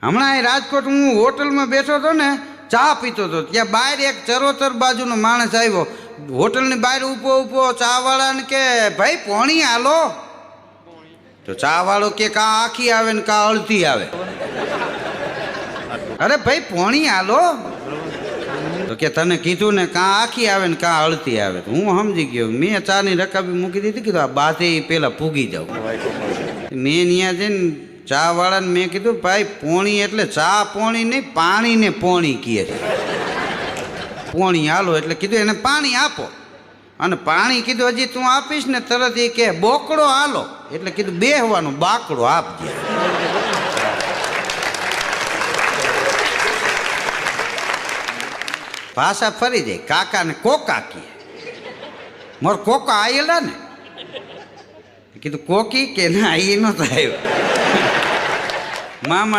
હમણાં અહીં રાજકોટ હું હોટલમાં બેઠો હતો ને, ચા પીતો હતો, ત્યાં બહાર એક ચરોતર બાજુનો માણસ આવ્યો. હોટલની બહાર ઊભો ચા વાળાને કે ભાઈ પોણી હાલો. તો ચા વાળો કે કા આખી આવે ને કા અડધી આવે. અરે ભાઈ પોણી હાલો. તો કે તને કીધું ને કાં આખી આવે ને કાં અડધી આવે. તો હું સમજી ગયો. મેં ચાની રકાબી મૂકી દીધી. કીધું આ બાધે પેલા પૂગી જાઉં. મેં ત્યાં જઈને ચા વાળાને મેં કીધું ભાઈ પોણી એટલે ચા પોણી નહીં, પાણીને પોણી કહે છે. પોણી હાલો એટલે કીધું એને પાણી આપો. અને પાણી કીધું હજી તું આપીશ ને તરત એ કે બોકડો હાલો. એટલે કીધું બેહવાનું, બાકડો આપજે. ભાષા ફરી જાય. કાકાને કોકા કહે. મોર કોકા આયેલા ને. કીધું કોકી કે ના એ નતો આવ્યો. મામા